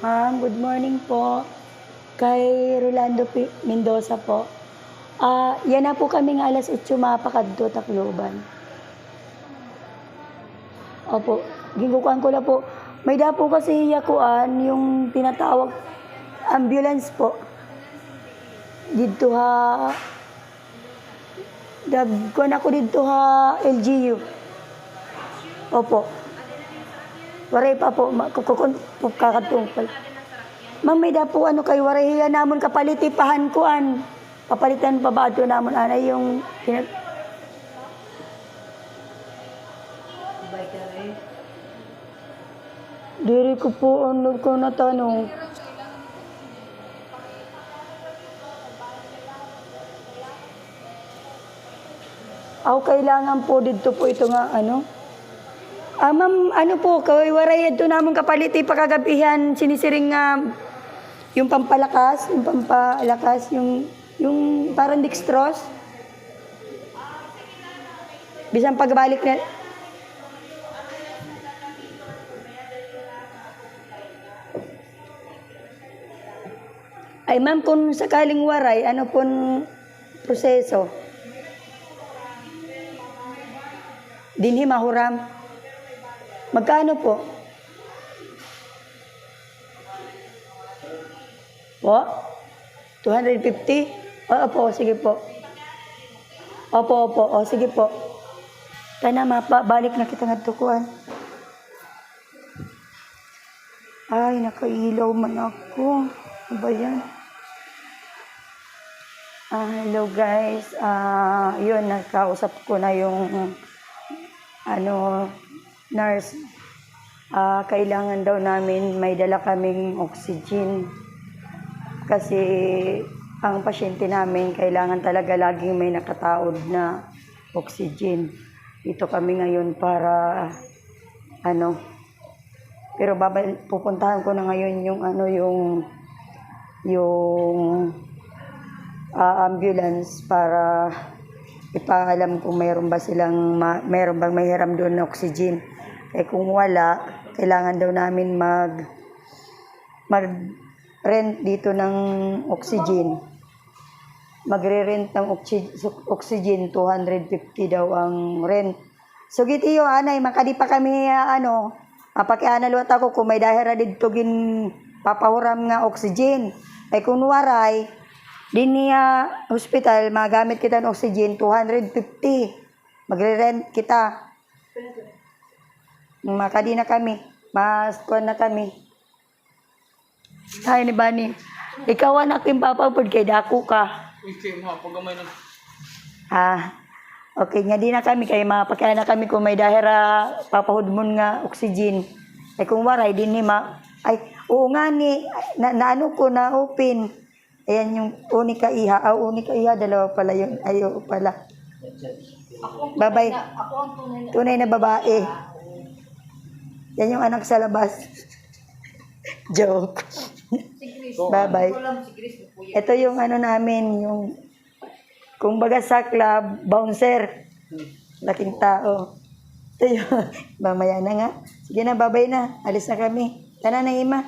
Good morning po. Kay Rolando Mendoza po. Yan na po kami nga alas 8 mapakadto Tacloban. Opo, gingukuan ko na po. May da po kasi yakuan yung tinatawag ambulance po. Dito ha dagkuan ako dito ha LGU. Opo. Waray pa po, kakatong pala. Ma'am, may da po ano kay waray hiya namon kapalitipahan kuan. Papalitan pa ba ito namon anay yung diri ko po ano ko natanong. Kailangan po dito po ito nga ano. Ma'am, ano po, kay waray ito namon kapaliti pagkagabihan sinisiring nga yung pampalakas, yung parang dextrose. Bisan pagbalik na ay ma'am, kung sakaling waray, ano pong proseso? Dinhi mahuram. Magkano po? Po? 250? Opo, sige po. Opo. Sige po. Tana, balik na kita nga tukuan. Ay, nakailaw man ako. Ano ba yan? Hello guys. Yun, nakausap ko na yung nurse. Kailangan daw namin may dala kaming oxygen. Kasi ang pasyente namin kailangan talaga laging may nakataod na oxygen. Dito kami ngayon para pero pupuntahan ko na ngayon yung ambulance para ipaalam kung mayroon bang mahiram doon na oxygen. Eh kung wala, kailangan daw namin mag-rent dito ng oxygen. Magre-rent ng oxygen, 250 daw ang rent. So gitiyo anay, makadi pa kami pakianalot ako kung may dahira dito papahuram nga oxygen. Ay kung waray, din niya hospital, magamit kita ng oxygen, 250. Magre-rent kita. Makadi na kami. Kuan na kami. Ay, ni Bani. Ikaw anak yung papapod kay dako ka. Okay, nga di na kami kay mapakaya na kami kung may dahira papahudmon nga oxygen. Ay kung waray, din ni oo nga ni, naano ko na open. Ayan yung unika iha, dalawa pala yun. Ayo pala. Babay. Tunay na babae. Yan yung anak sa labas. Joke. Bye-bye. Ito yung namin, yung kung baga sa club, bouncer. Laking tao. Ito yung, mamaya na nga. Sige na, bye-bye na. Alis na kami. Tana na, Ima.